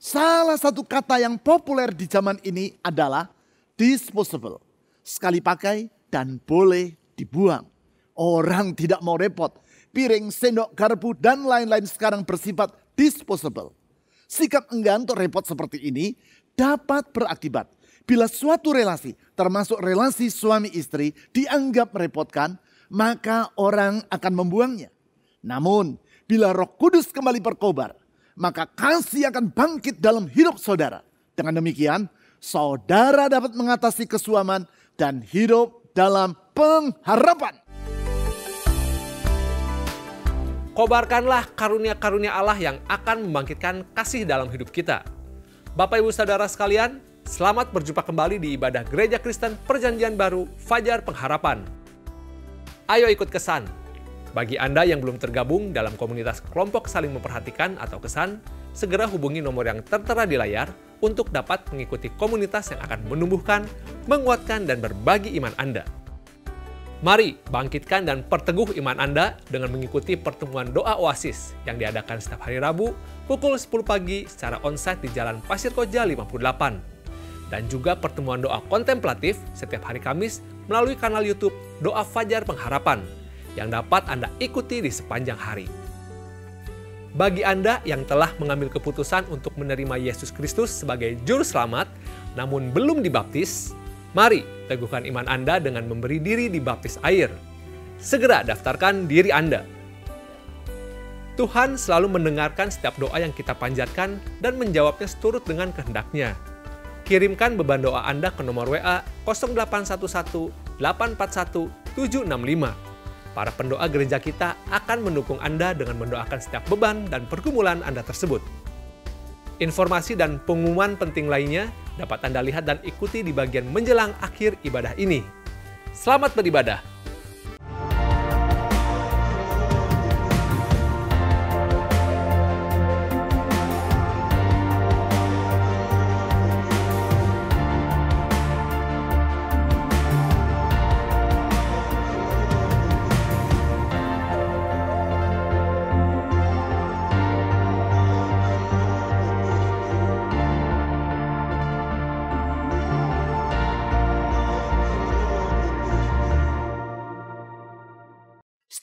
Salah satu kata yang populer di zaman ini adalah disposable. Sekali pakai dan boleh dibuang. Orang tidak mau repot. Piring, sendok, garpu, dan lain-lain sekarang bersifat disposable. Sikap enggan untuk repot seperti ini dapat berakibat bila suatu relasi, termasuk relasi suami istri, dianggap merepotkan, maka orang akan membuangnya. Namun, bila Roh Kudus kembali berkobar, maka kasih akan bangkit dalam hidup saudara. Dengan demikian, saudara dapat mengatasi kesuaman dan hidup dalam pengharapan. Kobarkanlah karunia-karunia Allah yang akan membangkitkan kasih dalam hidup kita. Bapak Ibu Saudara sekalian, selamat berjumpa kembali di ibadah Gereja Kristen Perjanjian Baru Fajar Pengharapan. Ayo ikut kesan. Bagi Anda yang belum tergabung dalam komunitas kelompok saling memperhatikan atau kesan, segera hubungi nomor yang tertera di layar untuk dapat mengikuti komunitas yang akan menumbuhkan, menguatkan, dan berbagi iman Anda. Mari bangkitkan dan perteguh iman Anda dengan mengikuti pertemuan doa Oasis yang diadakan setiap hari Rabu pukul 10 pagi secara onsite di Jalan Pasir Koja 58. Dan juga pertemuan doa kontemplatif setiap hari Kamis melalui kanal YouTube Doa Fajar Pengharapan yang dapat Anda ikuti di sepanjang hari. Bagi Anda yang telah mengambil keputusan untuk menerima Yesus Kristus sebagai Juru Selamat namun belum dibaptis, mari teguhkan iman Anda dengan memberi diri dibaptis air. Segera daftarkan diri Anda. Tuhan selalu mendengarkan setiap doa yang kita panjatkan dan menjawabnya seturut dengan kehendak-Nya. Kirimkan beban doa Anda ke nomor WA 0811 841 765. Para pendoa gereja kita akan mendukung Anda dengan mendoakan setiap beban dan pergumulan Anda tersebut. Informasi dan pengumuman penting lainnya dapat Anda lihat dan ikuti di bagian menjelang akhir ibadah ini. Selamat beribadah!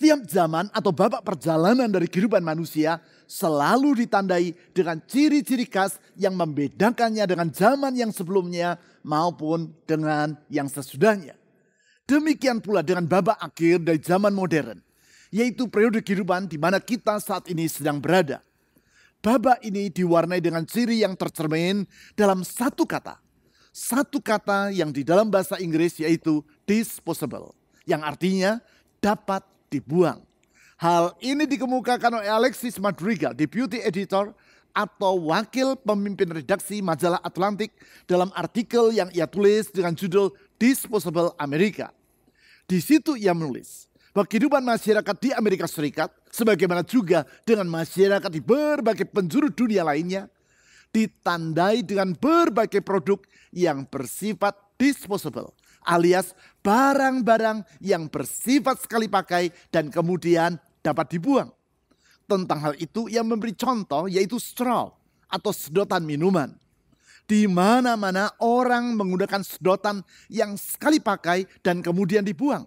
Setiap zaman atau babak perjalanan dari kehidupan manusia selalu ditandai dengan ciri-ciri khas yang membedakannya dengan zaman yang sebelumnya maupun dengan yang sesudahnya. Demikian pula dengan babak akhir dari zaman modern, yaitu periode kehidupan di mana kita saat ini sedang berada. Babak ini diwarnai dengan ciri yang tercermin dalam satu kata. Satu kata yang di dalam bahasa Inggris yaitu disposable, yang artinya dapat dibuang. Hal ini dikemukakan oleh Alexis Madrigal, Deputy Editor atau Wakil Pemimpin Redaksi Majalah Atlantik dalam artikel yang ia tulis dengan judul Disposable Amerika. Di situ ia menulis bahwa kehidupan masyarakat di Amerika Serikat, sebagaimana juga dengan masyarakat di berbagai penjuru dunia lainnya, ditandai dengan berbagai produk yang bersifat disposable, alias barang-barang yang bersifat sekali pakai dan kemudian dapat dibuang. Tentang hal itu ia memberi contoh yaitu straw atau sedotan minuman. Di mana-mana orang menggunakan sedotan yang sekali pakai dan kemudian dibuang.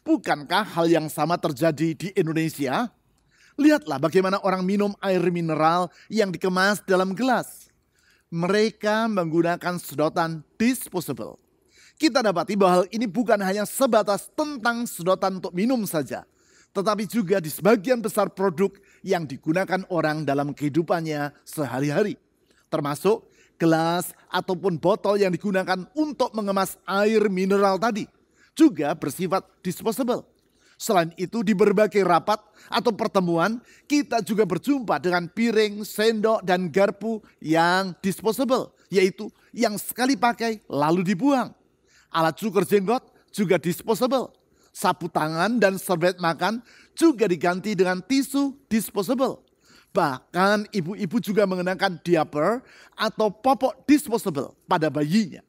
Bukankah hal yang sama terjadi di Indonesia? Lihatlah bagaimana orang minum air mineral yang dikemas dalam gelas. Mereka menggunakan sedotan disposable. Kita dapati bahwa hal ini bukan hanya sebatas tentang sedotan untuk minum saja, tetapi juga di sebagian besar produk yang digunakan orang dalam kehidupannya sehari-hari. Termasuk gelas ataupun botol yang digunakan untuk mengemas air mineral tadi, juga bersifat disposable. Selain itu di berbagai rapat atau pertemuan kita juga berjumpa dengan piring, sendok, dan garpu yang disposable, yaitu yang sekali pakai lalu dibuang. Alat cukur jenggot juga disposable. Sapu tangan dan serbet makan juga diganti dengan tisu disposable. Bahkan ibu-ibu juga mengenakan diaper atau popok disposable pada bayinya.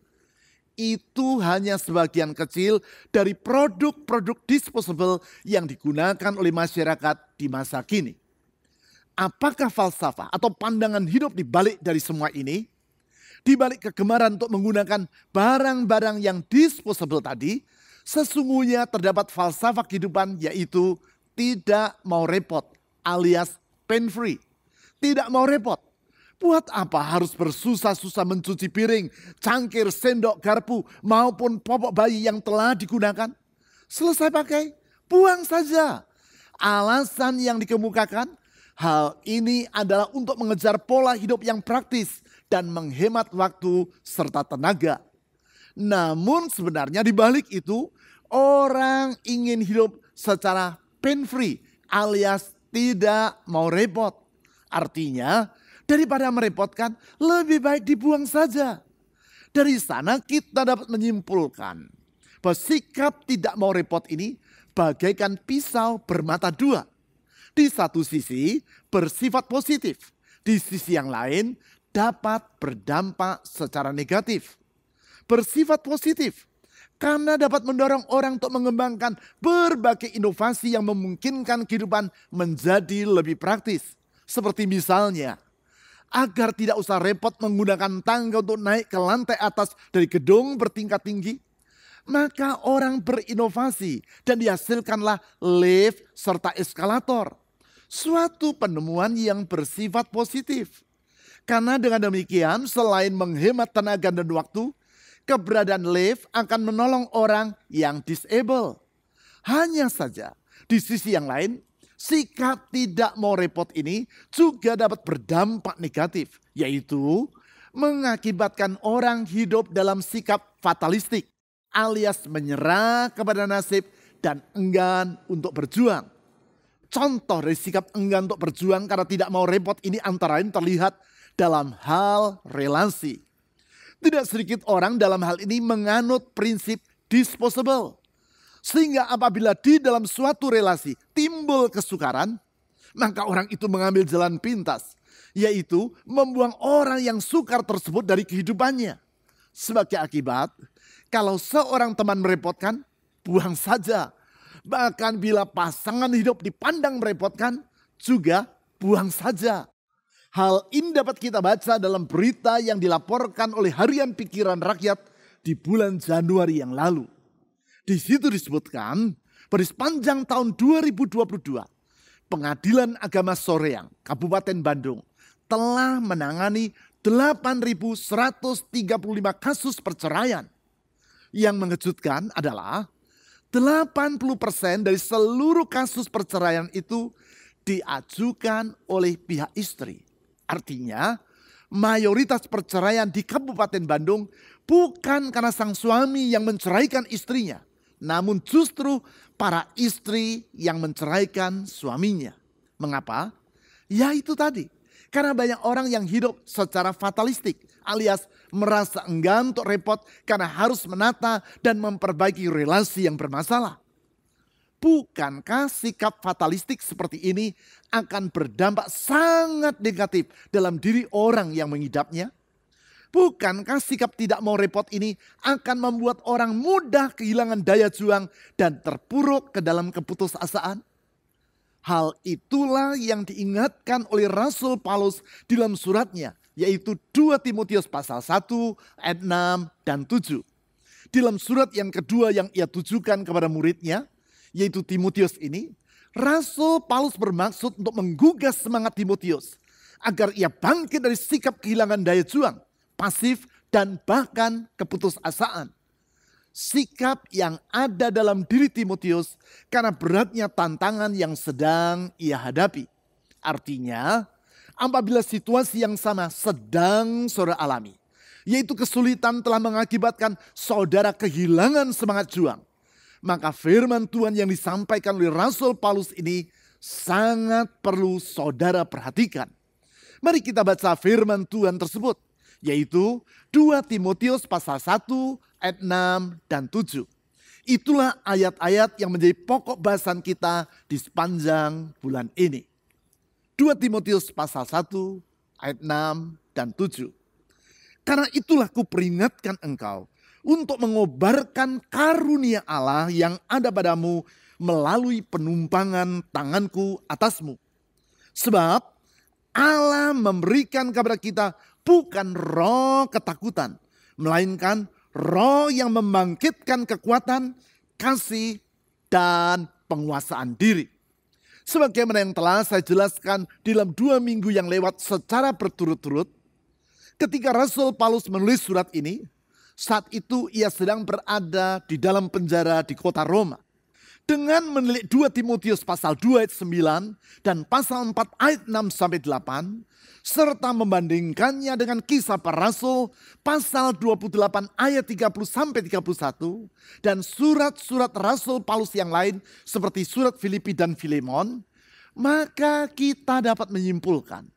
Itu hanya sebagian kecil dari produk-produk disposable yang digunakan oleh masyarakat di masa kini. Apakah falsafah atau pandangan hidup di balik dari semua ini? Di balik kegemaran untuk menggunakan barang-barang yang disposable tadi, sesungguhnya terdapat falsafah kehidupan, yaitu tidak mau repot alias pain free. Tidak mau repot. Buat apa harus bersusah-susah mencuci piring, cangkir, sendok, garpu, maupun popok bayi yang telah digunakan? Selesai pakai, buang saja. Alasan yang dikemukakan, hal ini adalah untuk mengejar pola hidup yang praktis dan menghemat waktu serta tenaga. Namun sebenarnya di balik itu, orang ingin hidup secara pain free alias tidak mau repot. Artinya, daripada merepotkan, lebih baik dibuang saja. Dari sana kita dapat menyimpulkan bahwa sikap tidak mau repot ini bagaikan pisau bermata dua. Di satu sisi bersifat positif, di sisi yang lain dapat berdampak secara negatif. Bersifat positif karena dapat mendorong orang untuk mengembangkan berbagai inovasi yang memungkinkan kehidupan menjadi lebih praktis. Seperti misalnya, agar tidak usah repot menggunakan tangga untuk naik ke lantai atas dari gedung bertingkat tinggi, maka orang berinovasi dan dihasilkanlah lift serta eskalator. Suatu penemuan yang bersifat positif. Karena dengan demikian selain menghemat tenaga dan waktu, keberadaan lift akan menolong orang yang disable. Hanya saja di sisi yang lain, sikap tidak mau repot ini juga dapat berdampak negatif, yaitu mengakibatkan orang hidup dalam sikap fatalistik alias menyerah kepada nasib dan enggan untuk berjuang. Contoh dari sikap enggan untuk berjuang karena tidak mau repot ini antara lain terlihat dalam hal relasi. Tidak sedikit orang dalam hal ini menganut prinsip disposable. Sehingga apabila di dalam suatu relasi timbul kesukaran, maka orang itu mengambil jalan pintas, yaitu membuang orang yang sukar tersebut dari kehidupannya. Sebagai akibat, kalau seorang teman merepotkan, buang saja. Bahkan bila pasangan hidup dipandang merepotkan, juga buang saja. Hal ini dapat kita baca dalam berita yang dilaporkan oleh Harian Pikiran Rakyat di bulan Januari yang lalu. Di situ disebutkan, pada sepanjang tahun 2022, Pengadilan Agama Soreang, Kabupaten Bandung, telah menangani 8.135 kasus perceraian. Yang mengejutkan adalah 80% dari seluruh kasus perceraian itu diajukan oleh pihak istri. Artinya, mayoritas perceraian di Kabupaten Bandung bukan karena sang suami yang menceraikan istrinya, namun justru para istri yang menceraikan suaminya. Mengapa? Ya itu tadi, karena banyak orang yang hidup secara fatalistik alias merasa enggan untuk repot karena harus menata dan memperbaiki relasi yang bermasalah. Bukankah sikap fatalistik seperti ini akan berdampak sangat negatif dalam diri orang yang mengidapnya? Bukankah sikap tidak mau repot ini akan membuat orang mudah kehilangan daya juang dan terpuruk ke dalam keputusasaan? Hal itulah yang diingatkan oleh Rasul Paulus dalam suratnya, yaitu 2 Timotius pasal 1 ayat 6 dan 7. Dalam surat yang kedua yang ia tujukan kepada muridnya, yaitu Timotius ini, Rasul Paulus bermaksud untuk menggugah semangat Timotius agar ia bangkit dari sikap kehilangan daya juang, pasif, dan bahkan keputusasaan. Sikap yang ada dalam diri Timotius karena beratnya tantangan yang sedang ia hadapi. Artinya, apabila situasi yang sama sedang saudara alami, yaitu kesulitan telah mengakibatkan saudara kehilangan semangat juang, maka firman Tuhan yang disampaikan oleh Rasul Paulus ini sangat perlu saudara perhatikan. Mari kita baca firman Tuhan tersebut, yaitu 2 Timotius pasal 1 ayat 6 dan 7. Itulah ayat-ayat yang menjadi pokok bahasan kita di sepanjang bulan ini. 2 Timotius pasal 1 ayat 6 dan 7. Karena itulah kuperingatkan engkau untuk mengobarkan karunia Allah yang ada padamu melalui penumpangan tanganku atasmu. Sebab Allah memberikan kepada kita bukan roh ketakutan, melainkan roh yang membangkitkan kekuatan, kasih, dan penguasaan diri. Sebagaimana yang telah saya jelaskan dalam 2 minggu yang lewat secara berturut-turut, ketika Rasul Paulus menulis surat ini, saat itu ia sedang berada di dalam penjara di kota Roma. Dengan menilik 2 Timotius pasal 2 ayat 9 dan pasal 4 ayat 6 sampai 8, serta membandingkannya dengan Kisah Para Rasul pasal 28 ayat 30 sampai 31 dan surat-surat Rasul Paulus yang lain seperti surat Filipi dan Filemon, maka kita dapat menyimpulkan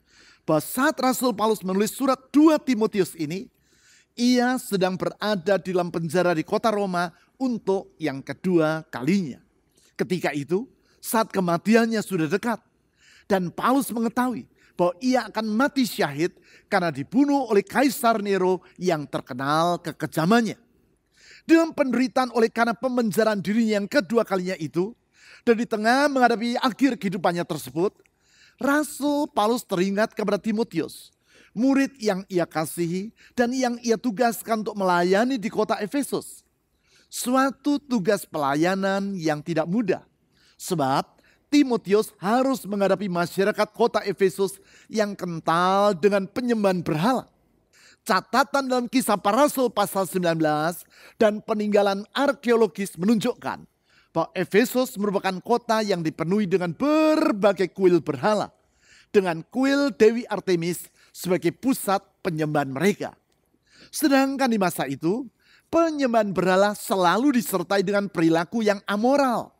bahwa saat Rasul Paulus menulis surat 2 Timotius ini, ia sedang berada di dalam penjara di kota Roma untuk yang kedua kalinya. Ketika itu, saat kematiannya sudah dekat dan Paulus mengetahui bahwa ia akan mati syahid karena dibunuh oleh Kaisar Nero yang terkenal kekejamannya. Dalam penderitaan oleh karena pemenjaraan dirinya yang kedua kalinya itu, dan di tengah menghadapi akhir kehidupannya tersebut, Rasul Paulus teringat kepada Timotius, murid yang ia kasihi dan yang ia tugaskan untuk melayani di kota Efesus. Suatu tugas pelayanan yang tidak mudah, sebab Timotius harus menghadapi masyarakat kota Efesus yang kental dengan penyembahan berhala. Catatan dalam Kisah Para Rasul pasal 19 dan peninggalan arkeologis menunjukkan bahwa Efesus merupakan kota yang dipenuhi dengan berbagai kuil berhala, dengan kuil Dewi Artemis sebagai pusat penyembahan mereka. Sedangkan di masa itu, penyembahan berhala selalu disertai dengan perilaku yang amoral.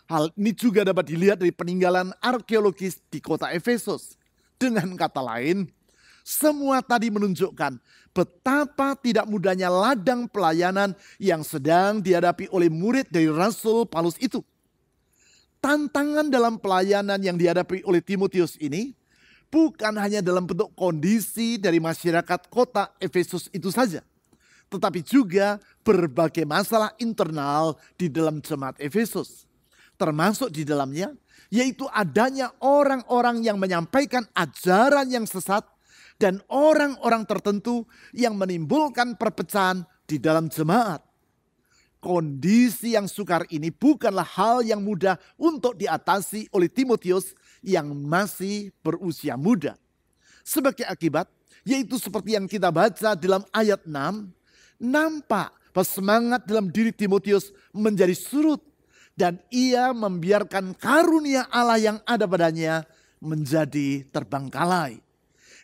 Hal ini juga dapat dilihat dari peninggalan arkeologis di kota Efesus. Dengan kata lain, semua tadi menunjukkan betapa tidak mudahnya ladang pelayanan yang sedang dihadapi oleh murid dari Rasul Paulus itu. Tantangan dalam pelayanan yang dihadapi oleh Timotius ini bukan hanya dalam bentuk kondisi dari masyarakat kota Efesus itu saja, tetapi juga berbagai masalah internal di dalam jemaat Efesus. Termasuk di dalamnya, yaitu adanya orang-orang yang menyampaikan ajaran yang sesat dan orang-orang tertentu yang menimbulkan perpecahan di dalam jemaat. Kondisi yang sukar ini bukanlah hal yang mudah untuk diatasi oleh Timotius yang masih berusia muda. Sebagai akibat, yaitu seperti yang kita baca dalam ayat 6, nampak bahwa semangat dalam diri Timotius menjadi surut. Dan ia membiarkan karunia Allah yang ada padanya menjadi terbengkalai.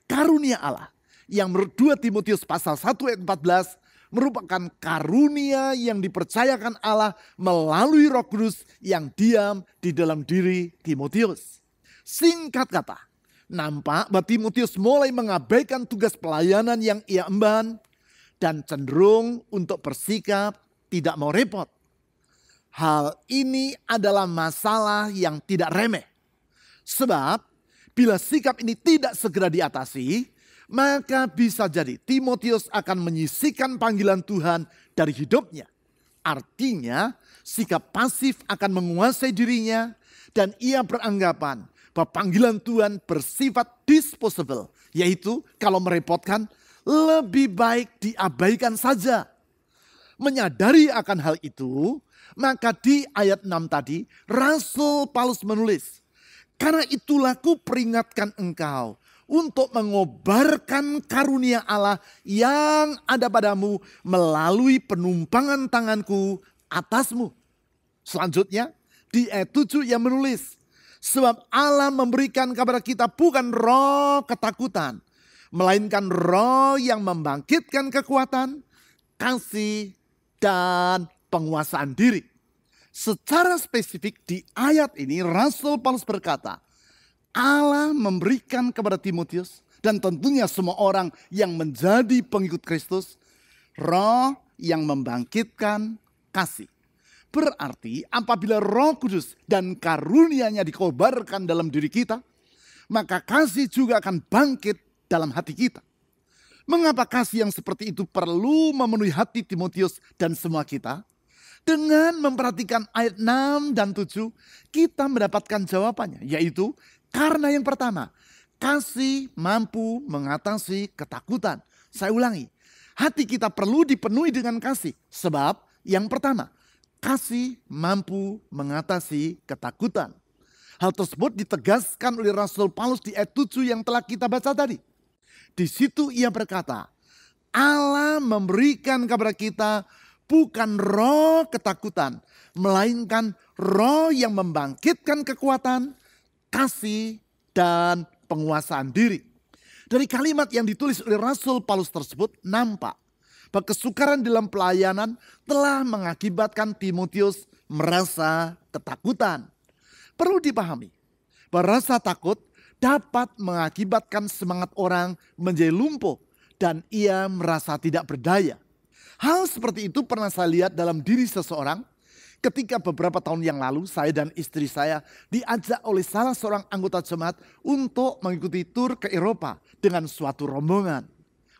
Karunia Allah yang menurut 2 Timotius pasal 1 ayat 14 merupakan karunia yang dipercayakan Allah melalui Roh Kudus yang diam di dalam diri Timotius. Singkat kata, nampak bahwa Timotius mulai mengabaikan tugas pelayanan yang ia emban dan cenderung untuk bersikap tidak mau repot. Hal ini adalah masalah yang tidak remeh. Sebab bila sikap ini tidak segera diatasi, maka bisa jadi Timotius akan menyisihkan panggilan Tuhan dari hidupnya. Artinya sikap pasif akan menguasai dirinya dan ia beranggapan bahwa panggilan Tuhan bersifat disposable. Yaitu kalau merepotkan lebih baik diabaikan saja. Menyadari akan hal itu, maka di ayat 6 tadi Rasul Paulus menulis, "Karena itulah kuperingatkan engkau untuk mengobarkan karunia Allah yang ada padamu melalui penumpangan tanganku atasmu." Selanjutnya di ayat 7 ia menulis, "Sebab Allah memberikan kepada kita bukan roh ketakutan, melainkan roh yang membangkitkan kekuatan, kasih, dan penguasaan diri." Secara spesifik di ayat ini Rasul Paulus berkata, Allah memberikan kepada Timotius dan tentunya semua orang yang menjadi pengikut Kristus roh yang membangkitkan kasih. Berarti apabila Roh Kudus dan karunia-Nya dikobarkan dalam diri kita, maka kasih juga akan bangkit dalam hati kita. Mengapa kasih yang seperti itu perlu memenuhi hati Timotius dan semua kita? Dengan memperhatikan ayat 6 dan 7, kita mendapatkan jawabannya, yaitu karena yang pertama, Kasih mampu mengatasi ketakutan. Saya ulangi, hati kita perlu dipenuhi dengan kasih. Sebab yang pertama, kasih mampu mengatasi ketakutan. Hal tersebut ditegaskan oleh Rasul Paulus di ayat 7 yang telah kita baca tadi. Di situ ia berkata, Allah memberikan kepada kita bukan roh ketakutan, melainkan roh yang membangkitkan kekuatan, kasih, dan penguasaan diri. Dari kalimat yang ditulis oleh Rasul Paulus tersebut nampak bahwa kesukaran dalam pelayanan telah mengakibatkan Timotius merasa ketakutan. Perlu dipahami bahwa rasa takut dapat mengakibatkan semangat orang menjadi lumpuh dan ia merasa tidak berdaya. Hal seperti itu pernah saya lihat dalam diri seseorang ketika beberapa tahun yang lalu saya dan istri saya diajak oleh salah seorang anggota jemaat untuk mengikuti tur ke Eropa dengan suatu rombongan.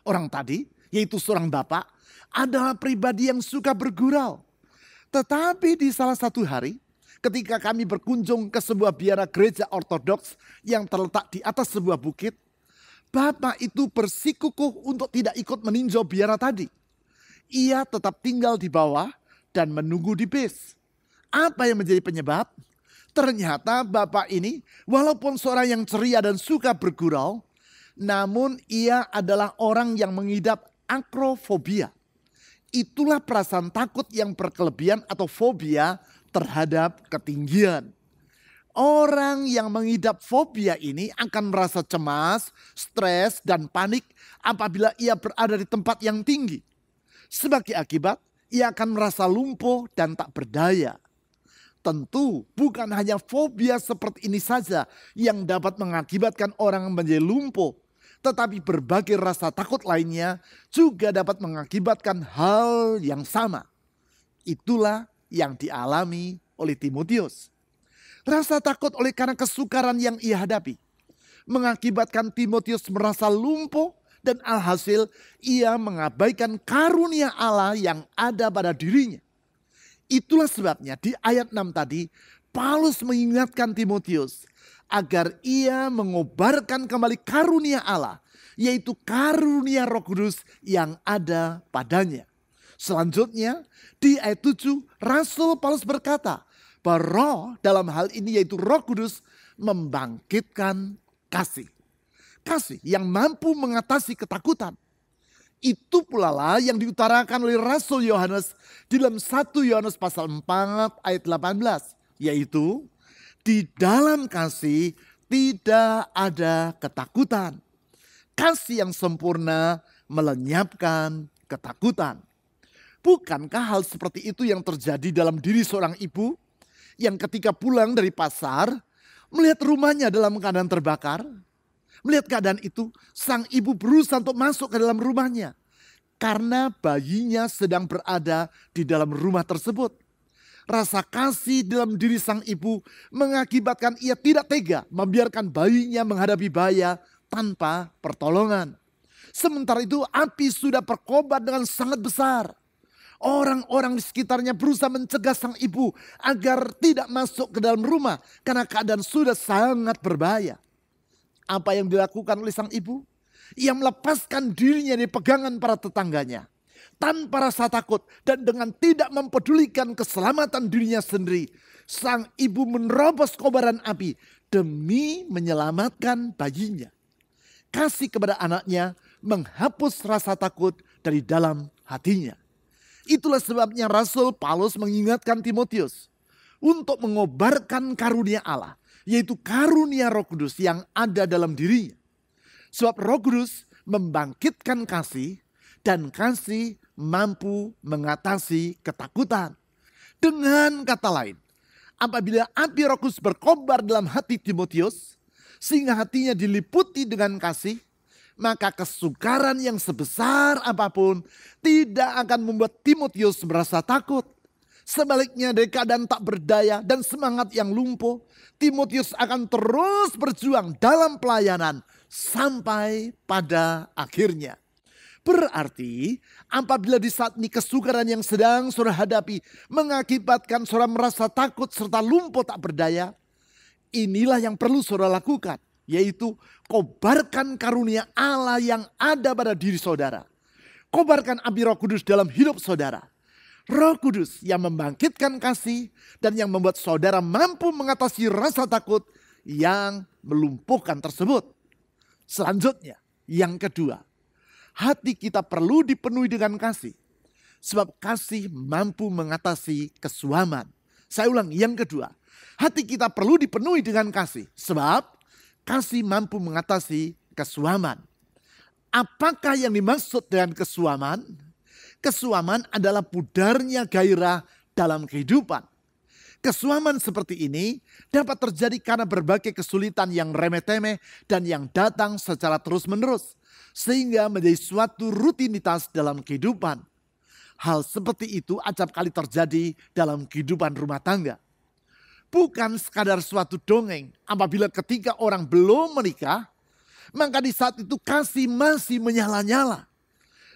Orang tadi, yaitu seorang bapak, adalah pribadi yang suka bergurau. Tetapi di salah satu hari, ketika kami berkunjung ke sebuah biara gereja ortodoks yang terletak di atas sebuah bukit, bapak itu bersikukuh untuk tidak ikut meninjau biara tadi. Ia tetap tinggal di bawah dan menunggu di bis. Apa yang menjadi penyebab? Ternyata bapak ini walaupun seorang yang ceria dan suka bergurau, namun ia adalah orang yang mengidap akrofobia. Itulah perasaan takut yang berkelebihan atau fobia terhadap ketinggian. Orang yang mengidap fobia ini akan merasa cemas, stres, dan panik apabila ia berada di tempat yang tinggi. Sebagai akibat, ia akan merasa lumpuh dan tak berdaya. Tentu bukan hanya fobia seperti ini saja yang dapat mengakibatkan orang menjadi lumpuh, tetapi berbagai rasa takut lainnya juga dapat mengakibatkan hal yang sama. Itulah yang dialami oleh Timotius. Rasa takut oleh karena kesukaran yang ia hadapi mengakibatkan Timotius merasa lumpuh dan alhasil ia mengabaikan karunia Allah yang ada pada dirinya. Itulah sebabnya di ayat 6 tadi Paulus mengingatkan Timotius agar ia mengobarkan kembali karunia Allah, yaitu karunia Roh Kudus yang ada padanya. Selanjutnya di ayat 7 Rasul Paulus berkata bahwa roh dalam hal ini yaitu Roh Kudus membangkitkan kasih. Kasih yang mampu mengatasi ketakutan. Itu pula lah yang diutarakan oleh Rasul Yohanes di dalam 1 Yohanes pasal 4 ayat 18. Yaitu di dalam kasih tidak ada ketakutan. Kasih yang sempurna melenyapkan ketakutan. Bukankah hal seperti itu yang terjadi dalam diri seorang ibu yang ketika pulang dari pasar melihat rumahnya dalam keadaan terbakar? Melihat keadaan itu, sang ibu berusaha untuk masuk ke dalam rumahnya. Karena bayinya sedang berada di dalam rumah tersebut. Rasa kasih dalam diri sang ibu mengakibatkan ia tidak tega membiarkan bayinya menghadapi bahaya tanpa pertolongan. Sementara itu api sudah berkobar dengan sangat besar. Orang-orang di sekitarnya berusaha mencegah sang ibu agar tidak masuk ke dalam rumah karena keadaan sudah sangat berbahaya. Apa yang dilakukan oleh sang ibu? Ia melepaskan dirinya dari pegangan para tetangganya. Tanpa rasa takut dan dengan tidak mempedulikan keselamatan dirinya sendiri. Sang ibu menerobos kobaran api demi menyelamatkan bayinya. Kasih kepada anaknya menghapus rasa takut dari dalam hatinya. Itulah sebabnya Rasul Paulus mengingatkan Timotius untuk mengobarkan karunia Allah. Yaitu karunia Roh Kudus yang ada dalam dirinya. Sebab Roh Kudus membangkitkan kasih dan kasih mampu mengatasi ketakutan. Dengan kata lain, apabila api Roh Kudus berkobar dalam hati Timotius sehingga hatinya diliputi dengan kasih, maka kesukaran yang sebesar apapun tidak akan membuat Timotius merasa takut. Sebaliknya dari keadaan tak berdaya dan semangat yang lumpuh, Timotius akan terus berjuang dalam pelayanan sampai pada akhirnya. Berarti apabila di saat ini kesukaran yang sedang saudara hadapi mengakibatkan saudara merasa takut serta lumpuh tak berdaya, inilah yang perlu saudara lakukan. yaitu kobarkan karunia Allah yang ada pada diri saudara. Kobarkan api Roh Kudus dalam hidup saudara. Roh Kudus yang membangkitkan kasih dan yang membuat saudara mampu mengatasi rasa takut yang melumpuhkan tersebut. Selanjutnya, yang kedua, hati kita perlu dipenuhi dengan kasih. Sebab kasih mampu mengatasi kesuaman. Saya ulang, yang kedua, hati kita perlu dipenuhi dengan kasih. Sebab kasih mampu mengatasi kesuaman. Apakah yang dimaksud dengan kesuaman? Kesuaman adalah pudarnya gairah dalam kehidupan. Kesuaman seperti ini dapat terjadi karena berbagai kesulitan yang remeh-temeh dan yang datang secara terus-menerus. Sehingga menjadi suatu rutinitas dalam kehidupan. Hal seperti itu acap kali terjadi dalam kehidupan rumah tangga. Bukan sekadar suatu dongeng apabila ketika orang belum menikah, maka di saat itu kasih masih menyala-nyala.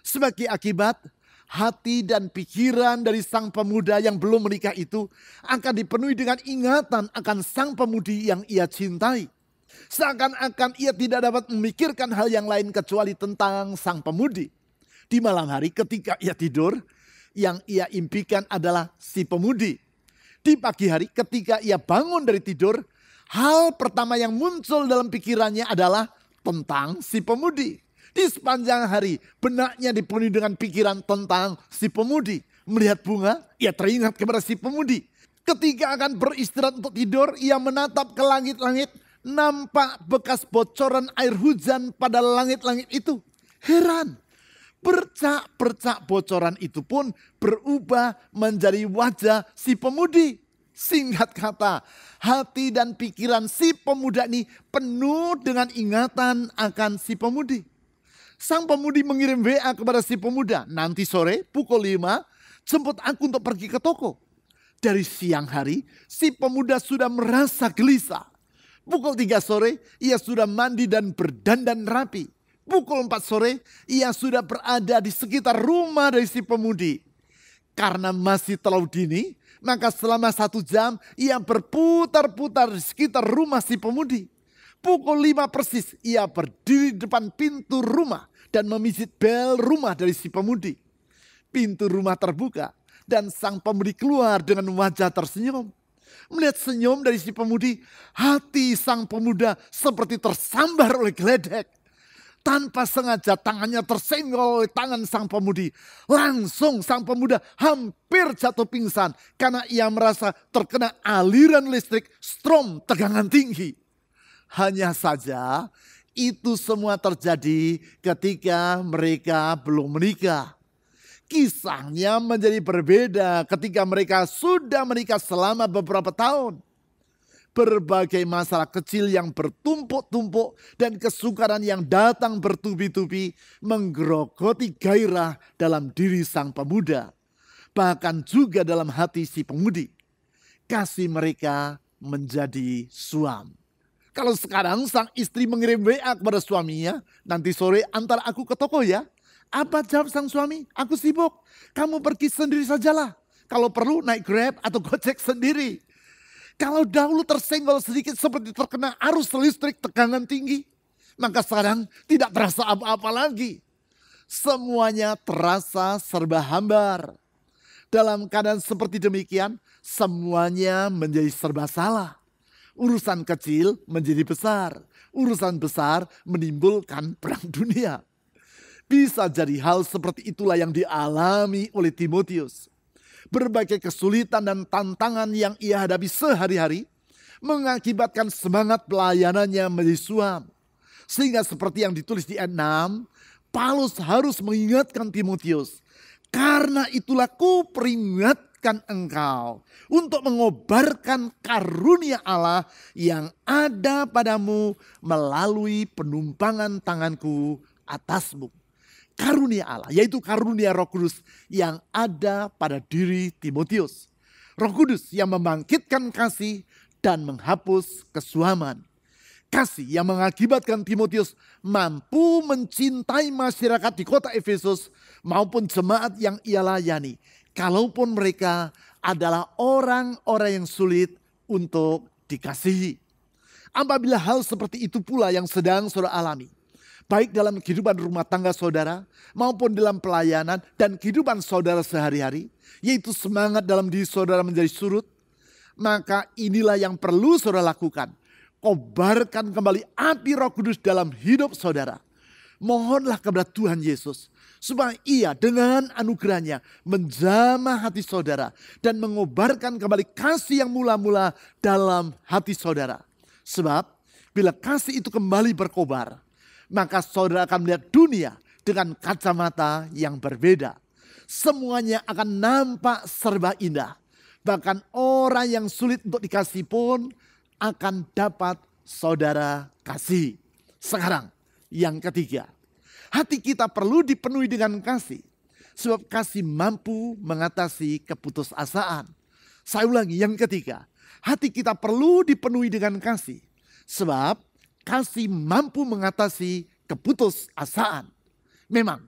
Sebagai akibat, hati dan pikiran dari sang pemuda yang belum menikah itu akan dipenuhi dengan ingatan akan sang pemudi yang ia cintai. Seakan-akan ia tidak dapat memikirkan hal yang lain kecuali tentang sang pemudi. Di malam hari ketika ia tidur, yang ia impikan adalah si pemudi. Di pagi hari ketika ia bangun dari tidur, hal pertama yang muncul dalam pikirannya adalah tentang si pemudi. Di sepanjang hari benaknya dipenuhi dengan pikiran tentang si pemudi. Melihat bunga, ia teringat kepada si pemudi. Ketika akan beristirahat untuk tidur, ia menatap ke langit-langit. Nampak bekas bocoran air hujan pada langit-langit itu. Heran, bercak-bercak bocoran itu pun berubah menjadi wajah si pemudi. Singkat kata, hati dan pikiran si pemuda ini penuh dengan ingatan akan si pemudi. Sang pemudi mengirim WA kepada si pemuda, nanti sore pukul 5 jemput aku untuk pergi ke toko. Dari siang hari, si pemuda sudah merasa gelisah. Pukul 3 sore, ia sudah mandi dan berdandan rapi. Pukul 4 sore, ia sudah berada di sekitar rumah dari si pemudi. Karena masih terlalu dini, maka selama 1 jam, ia berputar-putar di sekitar rumah si pemudi. Pukul 5 persis, ia berdiri di depan pintu rumah dan memijit bel rumah dari si pemudi. Pintu rumah terbuka dan sang pemudi keluar dengan wajah tersenyum. Melihat senyum dari si pemudi, hati sang pemuda seperti tersambar oleh geledek. Tanpa sengaja tangannya tersenggol oleh tangan sang pemudi. Langsung sang pemuda hampir jatuh pingsan karena ia merasa terkena aliran listrik strom tegangan tinggi. Hanya saja itu semua terjadi ketika mereka belum menikah. Kisahnya menjadi berbeda ketika mereka sudah menikah selama beberapa tahun. Berbagai masalah kecil yang bertumpuk-tumpuk dan kesukaran yang datang bertubi-tubi menggerogoti gairah dalam diri sang pemuda. Bahkan juga dalam hati si pemudi. Kasih mereka menjadi suam. Kalau sekarang sang istri mengirim WA kepada suaminya, nanti sore antar aku ke toko ya. Apa jawab sang suami? Aku sibuk. Kamu pergi sendiri sajalah. Kalau perlu naik Grab atau Gojek sendiri. Kalau dahulu tersenggol sedikit seperti terkena arus listrik tegangan tinggi, maka sekarang tidak terasa apa-apa lagi. Semuanya terasa serba hambar. Dalam keadaan seperti demikian, semuanya menjadi serba salah. Urusan kecil menjadi besar. Urusan besar menimbulkan perang dunia. Bisa jadi hal seperti itulah yang dialami oleh Timotius. Berbagai kesulitan dan tantangan yang ia hadapi sehari-hari mengakibatkan semangat pelayanannya menjadi suam. Sehingga seperti yang ditulis di ayat 6, Paulus harus mengingatkan Timotius, karena itulah kuperingatkan engkau untuk mengobarkan karunia Allah yang ada padamu melalui penumpangan tanganku atasmu. Karunia Allah, yaitu karunia Roh Kudus yang ada pada diri Timotius. Roh Kudus yang membangkitkan kasih dan menghapus kesuaman. Kasih yang mengakibatkan Timotius mampu mencintai masyarakat di kota Efesus maupun jemaat yang ia layani. Kalaupun mereka adalah orang-orang yang sulit untuk dikasihi. Apabila hal seperti itu pula yang sedang saudara alami, baik dalam kehidupan rumah tangga saudara maupun dalam pelayanan dan kehidupan saudara sehari-hari, yaitu semangat dalam diri saudara menjadi surut, maka inilah yang perlu saudara lakukan. Kobarkan kembali api Roh Kudus dalam hidup saudara. Mohonlah kepada Tuhan Yesus supaya Ia dengan anugerahnya menjamah hati saudara dan mengobarkan kembali kasih yang mula-mula dalam hati saudara. Sebab bila kasih itu kembali berkobar, maka saudara akan melihat dunia dengan kacamata yang berbeda. Semuanya akan nampak serba indah. Bahkan orang yang sulit untuk dikasih pun akan dapat saudara kasih. Sekarang yang ketiga, hati kita perlu dipenuhi dengan kasih. Sebab kasih mampu mengatasi keputusasaan. Saya ulangi, yang ketiga, hati kita perlu dipenuhi dengan kasih. Sebab kasih mampu mengatasi keputusasaan. Memang,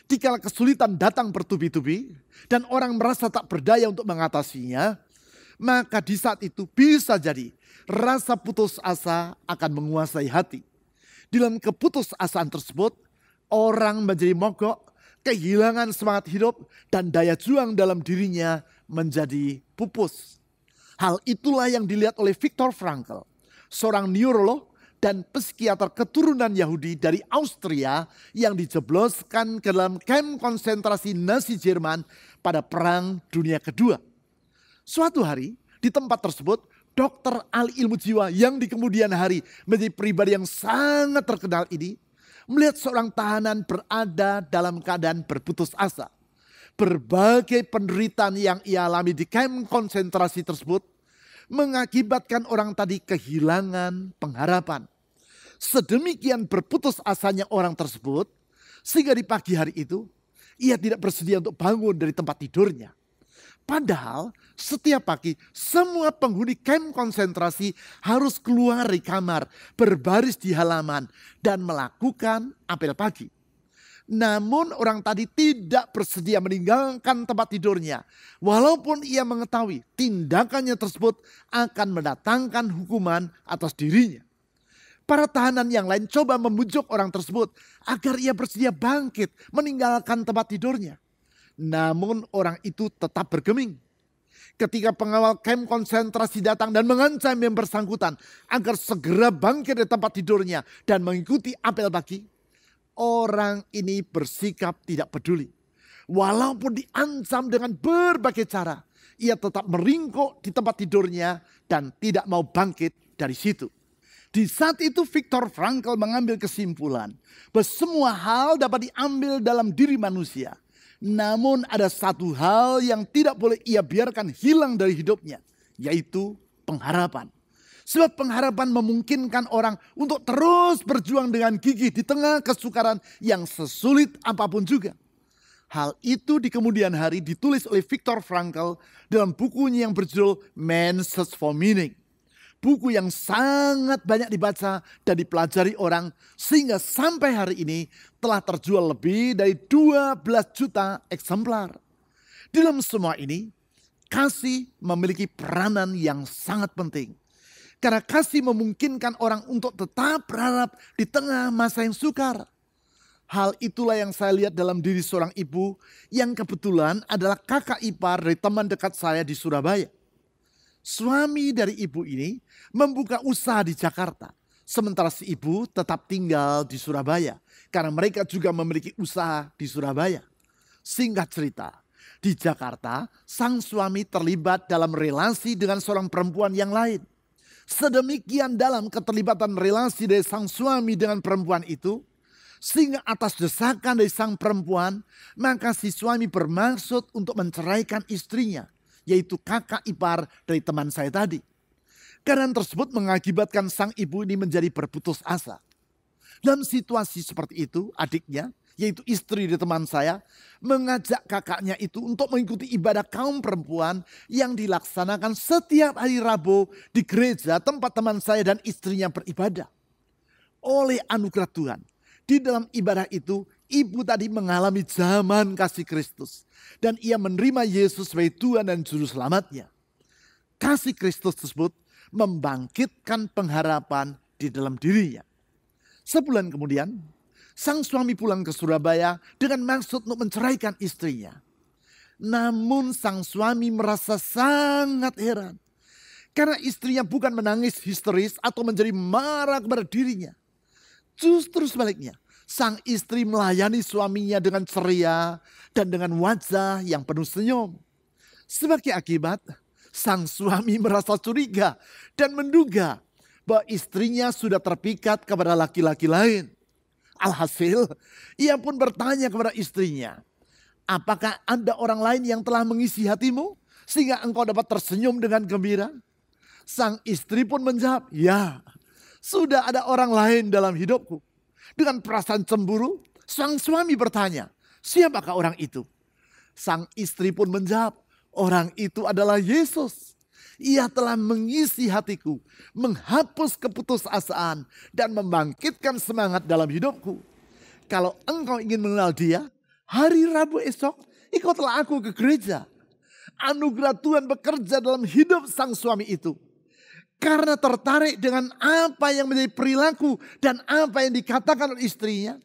dikala kesulitan datang bertubi-tubi dan orang merasa tak berdaya untuk mengatasinya, maka di saat itu bisa jadi rasa putus asa akan menguasai hati. Dalam keputusasaan tersebut, orang menjadi mogok, kehilangan semangat hidup, dan daya juang dalam dirinya menjadi pupus. Hal itulah yang dilihat oleh Viktor Frankl, seorang neurolog dan psikiater keturunan Yahudi dari Austria yang dijebloskan ke dalam kamp konsentrasi Nazi Jerman pada Perang Dunia Kedua. Suatu hari di tempat tersebut, dokter ahli ilmu jiwa yang di kemudian hari menjadi pribadi yang sangat terkenal ini melihat seorang tahanan berada dalam keadaan berputus asa. Berbagai penderitaan yang ia alami di kamp konsentrasi tersebut mengakibatkan orang tadi kehilangan pengharapan. Sedemikian berputus asanya orang tersebut sehingga di pagi hari itu ia tidak bersedia untuk bangun dari tempat tidurnya. Padahal setiap pagi semua penghuni kamp konsentrasi harus keluar dari kamar, berbaris di halaman dan melakukan apel pagi. Namun orang tadi tidak bersedia meninggalkan tempat tidurnya. Walaupun ia mengetahui tindakannya tersebut akan mendatangkan hukuman atas dirinya. Para tahanan yang lain coba membujuk orang tersebut agar ia bersedia bangkit meninggalkan tempat tidurnya. Namun orang itu tetap bergeming. Ketika pengawal kamp konsentrasi datang dan mengancam yang bersangkutan agar segera bangkit dari tempat tidurnya dan mengikuti apel pagi, orang ini bersikap tidak peduli. Walaupun diancam dengan berbagai cara, ia tetap meringkuk di tempat tidurnya dan tidak mau bangkit dari situ. Di saat itu Viktor Frankl mengambil kesimpulan bahwa semua hal dapat diambil dalam diri manusia. Namun ada satu hal yang tidak boleh ia biarkan hilang dari hidupnya, yaitu pengharapan. Sebab pengharapan memungkinkan orang untuk terus berjuang dengan gigih di tengah kesukaran yang sesulit apapun juga. Hal itu di kemudian hari ditulis oleh Viktor Frankl dalam bukunya yang berjudul Man's Search for Meaning. Buku yang sangat banyak dibaca dan dipelajari orang sehingga sampai hari ini telah terjual lebih dari 12 juta eksemplar. Dalam semua ini, kasih memiliki peranan yang sangat penting. Karena kasih memungkinkan orang untuk tetap berharap di tengah masa yang sukar. Hal itulah yang saya lihat dalam diri seorang ibu yang kebetulan adalah kakak ipar dari teman dekat saya di Surabaya. Suami dari ibu ini membuka usaha di Jakarta. Sementara si ibu tetap tinggal di Surabaya. Karena mereka juga memiliki usaha di Surabaya. Singkat cerita, di Jakarta sang suami terlibat dalam relasi dengan seorang perempuan yang lain. Sedemikian dalam keterlibatan relasi dari sang suami dengan perempuan itu, sehingga atas desakan dari sang perempuan, maka si suami bermaksud untuk menceraikan istrinya, yaitu kakak ipar dari teman saya tadi. Keadaan tersebut mengakibatkan sang ibu ini menjadi berputus asa. Dalam situasi seperti itu, adiknya, yaitu istri dari teman saya, mengajak kakaknya itu untuk mengikuti ibadah kaum perempuan yang dilaksanakan setiap hari Rabu di gereja tempat teman saya dan istrinya beribadah. Oleh anugerah Tuhan, di dalam ibadah itu, ibu tadi mengalami zaman kasih Kristus. Dan ia menerima Yesus sebagai Tuhan dan Juru Selamatnya. Kasih Kristus tersebut membangkitkan pengharapan di dalam dirinya. Sebulan kemudian, sang suami pulang ke Surabaya dengan maksud untuk menceraikan istrinya. Namun sang suami merasa sangat heran. Karena istrinya bukan menangis histeris atau menjadi marah kepada dirinya. Justru sebaliknya, sang istri melayani suaminya dengan ceria dan dengan wajah yang penuh senyum. Sebagai akibat, sang suami merasa curiga dan menduga bahwa istrinya sudah terpikat kepada laki-laki lain. Alhasil, ia pun bertanya kepada istrinya, "Apakah ada orang lain yang telah mengisi hatimu sehingga engkau dapat tersenyum dengan gembira?" Sang istri pun menjawab, "Ya, sudah ada orang lain dalam hidupku." Dengan perasaan cemburu, sang suami bertanya, "Siapakah orang itu?" Sang istri pun menjawab, "Orang itu adalah Yesus. Ia telah mengisi hatiku, menghapus keputusasaan, dan membangkitkan semangat dalam hidupku. Kalau engkau ingin mengenal dia, hari Rabu esok ikutlah aku ke gereja." Anugerah Tuhan bekerja dalam hidup sang suami itu. Karena tertarik dengan apa yang menjadi perilaku dan apa yang dikatakan oleh istrinya,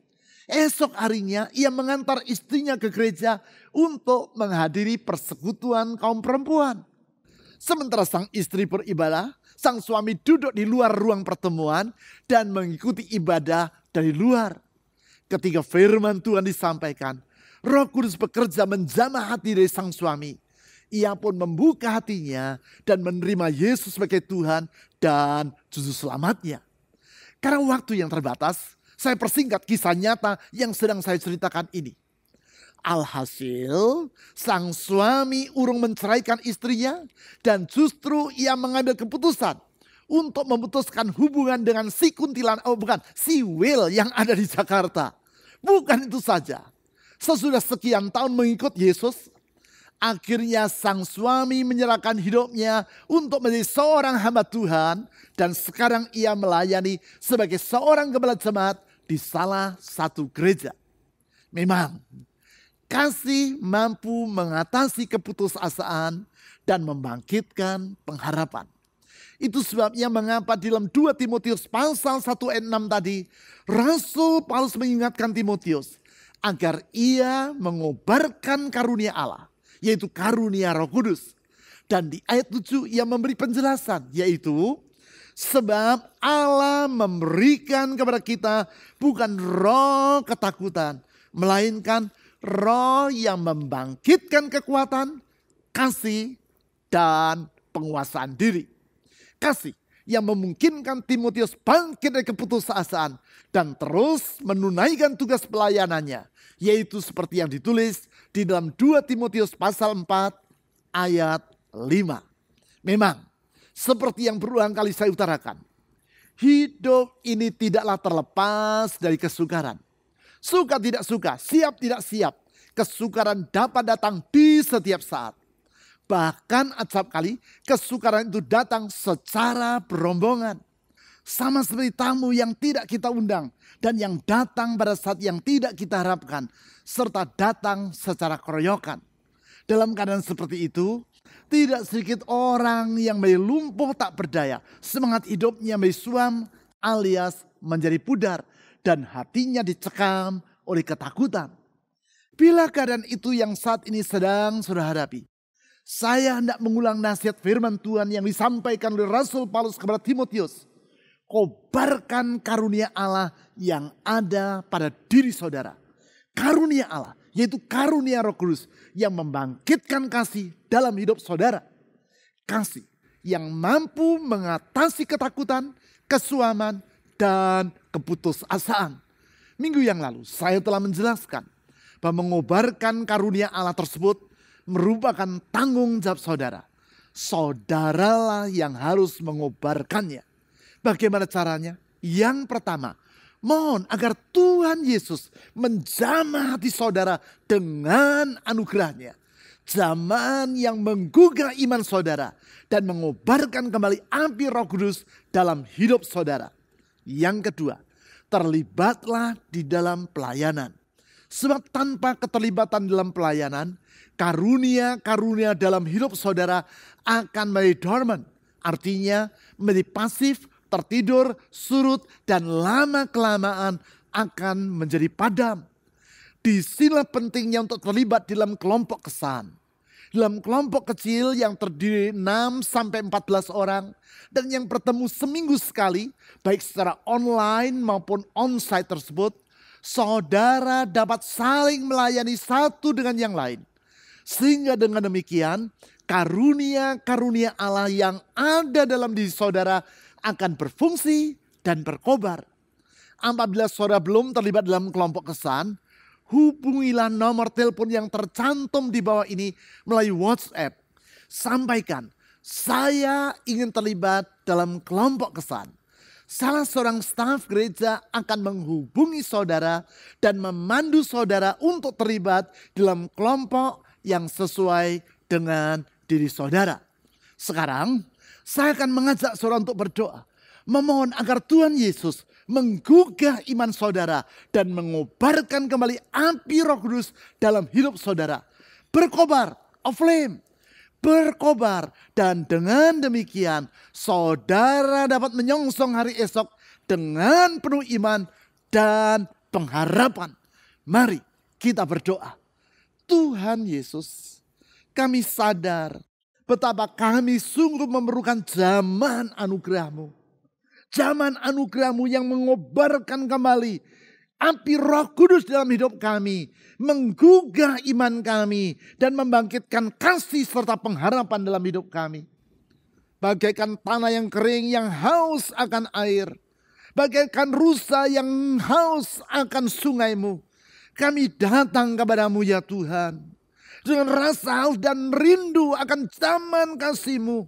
esok harinya ia mengantar istrinya ke gereja untuk menghadiri persekutuan kaum perempuan. Sementara sang istri beribadah, sang suami duduk di luar ruang pertemuan dan mengikuti ibadah dari luar. Ketika firman Tuhan disampaikan, Roh Kudus bekerja menjamah hati dari sang suami. Ia pun membuka hatinya dan menerima Yesus sebagai Tuhan dan juru selamatnya. Karena waktu yang terbatas, saya persingkat kisah nyata yang sedang saya ceritakan ini. Alhasil, sang suami urung menceraikan istrinya dan justru ia mengambil keputusan untuk memutuskan hubungan dengan si kuntilan, si Will yang ada di Jakarta. Bukan itu saja. Sesudah sekian tahun mengikut Yesus, akhirnya sang suami menyerahkan hidupnya untuk menjadi seorang hamba Tuhan. Dan sekarang ia melayani sebagai seorang gembala jemaat di salah satu gereja. Memang kasih mampu mengatasi keputusasaan dan membangkitkan pengharapan. Itu sebabnya mengapa di dalam 2 Timotius pasal 1 ayat 6 tadi, Rasul Paulus mengingatkan Timotius agar ia mengobarkan karunia Allah, yaitu karunia Roh Kudus. Dan di ayat 7 ia memberi penjelasan, yaitu sebab Allah memberikan kepada kita bukan roh ketakutan, melainkan roh yang membangkitkan kekuatan, kasih, dan penguasaan diri. Kasih yang memungkinkan Timotius bangkit dari keputusasaan dan terus menunaikan tugas pelayanannya, yaitu seperti yang ditulis di dalam 2 Timotius pasal 4 ayat 5. Memang seperti yang berulang kali saya utarakan, hidup ini tidaklah terlepas dari kesukaran. Suka tidak suka, siap tidak siap, kesukaran dapat datang di setiap saat. Bahkan acap kali kesukaran itu datang secara berombongan. Sama seperti tamu yang tidak kita undang dan yang datang pada saat yang tidak kita harapkan, serta datang secara keroyokan. Dalam keadaan seperti itu, tidak sedikit orang yang menjadi lumpuh tak berdaya, semangat hidupnya menjadi suam alias menjadi pudar dan hatinya dicekam oleh ketakutan. Bila keadaan itu yang saat ini sedang saudara hadapi, saya hendak mengulang nasihat firman Tuhan yang disampaikan oleh Rasul Paulus kepada Timotius. Kobarkan karunia Allah yang ada pada diri saudara. Karunia Allah, yaitu karunia Roh Kudus yang membangkitkan kasih dalam hidup saudara. Kasih yang mampu mengatasi ketakutan, kesuaman, dan keputusasaan. Minggu yang lalu saya telah menjelaskan bahwa mengobarkan karunia Allah tersebut merupakan tanggung jawab saudara. Saudaralah yang harus mengobarkannya. Bagaimana caranya? Yang pertama, mohon agar Tuhan Yesus menjamah hati saudara dengan anugerahnya. Zaman yang menggugah iman saudara dan mengobarkan kembali api Roh Kudus dalam hidup saudara. Yang kedua, terlibatlah di dalam pelayanan. Sebab tanpa keterlibatan dalam pelayanan, karunia-karunia dalam hidup saudara akan menjadi dormant Artinya menjadi pasif, tertidur, surut, dan lama-kelamaan akan menjadi padam. Disinilah pentingnya untuk terlibat dalam kelompok kesan. Dalam kelompok kecil yang terdiri 6-14 orang dan yang bertemu seminggu sekali, baik secara online maupun onsite tersebut, saudara dapat saling melayani satu dengan yang lain. Sehingga dengan demikian, karunia-karunia Allah yang ada dalam diri saudara akan berfungsi dan berkobar. Apabila saudara belum terlibat dalam kelompok kesan, hubungilah nomor telepon yang tercantum di bawah ini melalui WhatsApp. Sampaikan, saya ingin terlibat dalam kelompok kesan. Salah seorang staf gereja akan menghubungi saudara dan memandu saudara untuk terlibat dalam kelompok yang sesuai dengan diri saudara. Sekarang, saya akan mengajak saudara untuk berdoa. Memohon agar Tuhan Yesus menggugah iman saudara dan mengobarkan kembali api Roh Kudus dalam hidup saudara. Berkobar, aflame, berkobar. Dan dengan demikian saudara dapat menyongsong hari esok dengan penuh iman dan pengharapan. Mari kita berdoa. Tuhan Yesus, kami sadar betapa kami sungguh memerlukan zaman anugerah-Mu. Zaman anugerah-Mu yang mengobarkan kembali api Roh Kudus dalam hidup kami, menggugah iman kami, dan membangkitkan kasih serta pengharapan dalam hidup kami. Bagaikan tanah yang kering yang haus akan air, bagaikan rusa yang haus akan sungai-Mu, kami datang kepadamu ya Tuhan, dengan rasa haus dan rindu akan zaman kasih-Mu.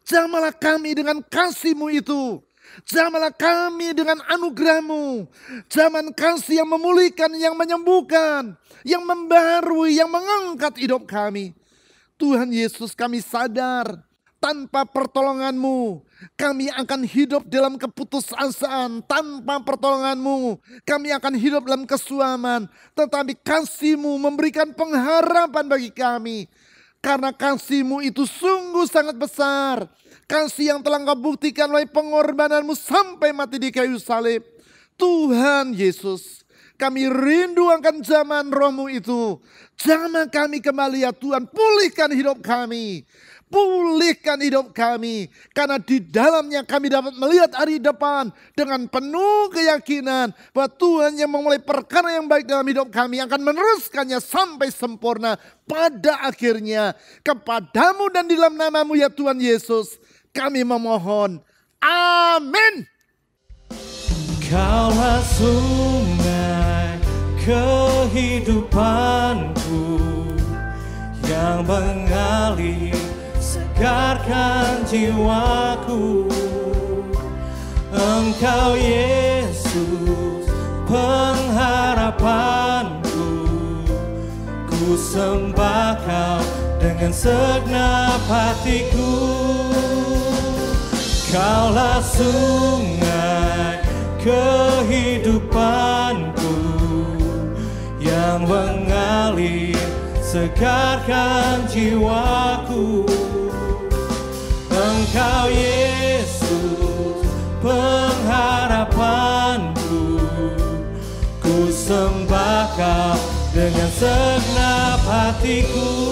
Jamalah kami dengan kasih-Mu itu. Jamalah kami dengan anugerah-Mu. Zaman kasih yang memulihkan, yang menyembuhkan, yang membarui, yang mengangkat hidup kami. Tuhan Yesus, kami sadar tanpa pertolongan-Mu kami akan hidup dalam keputusasaan. Tanpa pertolongan-Mu kami akan hidup dalam kesuaman. Tetapi kasih-Mu memberikan pengharapan bagi kami. Karena kasih-Mu itu sungguh sangat besar. Kasih yang telah Engkau buktikan melalui pengorbanan-Mu sampai mati di kayu salib. Tuhan Yesus, kami rindu akan zaman Roh-Mu itu. Jamah kami kembali ya Tuhan, pulihkan hidup kami. Pulihkan hidup kami. Karena di dalamnya kami dapat melihat hari depan dengan penuh keyakinan bahwa Tuhan yang memulai perkara yang baik dalam hidup kami akan meneruskannya sampai sempurna pada akhirnya. Kepadamu dan di dalam nama-Mu ya Tuhan Yesus, kami memohon. Amin. Kaulah sungai kehidupanku yang mengalir, segarkan jiwaku. Engkau Yesus pengharapanku, ku sembah Kau dengan segenap hatiku. Kaulah sungai kehidupanku yang mengalir, segarkan jiwaku. Engkau Yesus pengharapanku, ku sembah Kau dengan segenap hatiku.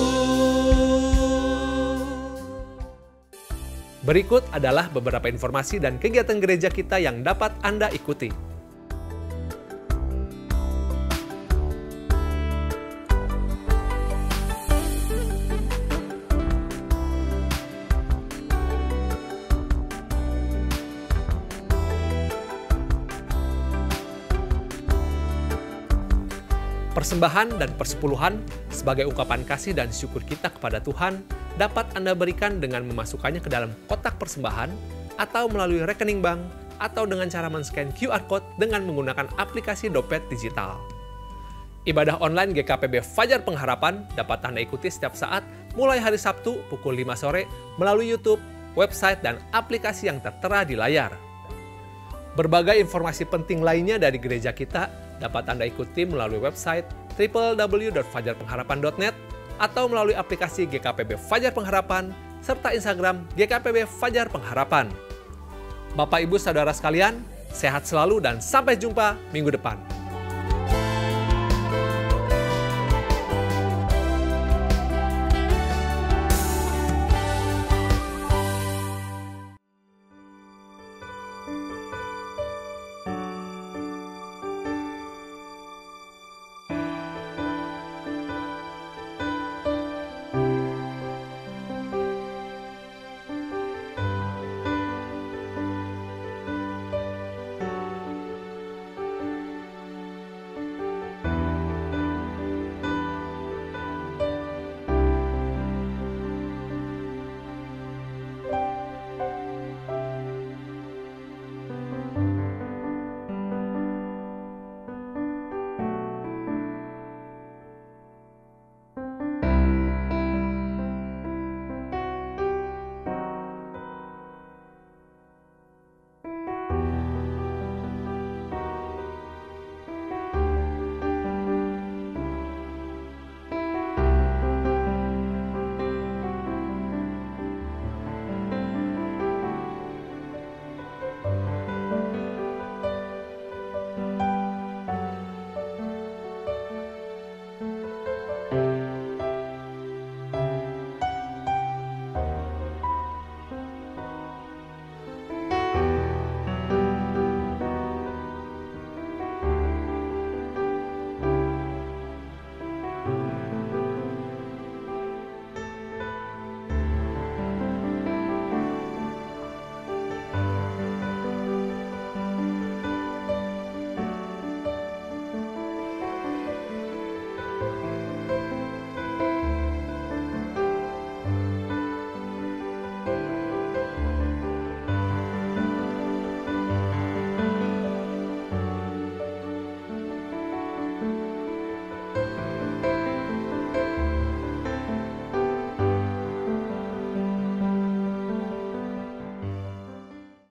Berikut adalah beberapa informasi dan kegiatan gereja kita yang dapat Anda ikuti. Persembahan dan persepuluhan sebagai ungkapan kasih dan syukur kita kepada Tuhan dapat Anda berikan dengan memasukkannya ke dalam kotak persembahan atau melalui rekening bank atau dengan cara men-scan QR Code dengan menggunakan aplikasi dompet digital. Ibadah online GKPB Fajar Pengharapan dapat Anda ikuti setiap saat mulai hari Sabtu pukul 5 sore melalui YouTube, website, dan aplikasi yang tertera di layar. Berbagai informasi penting lainnya dari gereja kita dapat Anda ikuti melalui website www.fajarpengharapan.net atau melalui aplikasi GKPB Fajar Pengharapan serta Instagram GKPB Fajar Pengharapan. Bapak Ibu Saudara sekalian, sehat selalu dan sampai jumpa minggu depan.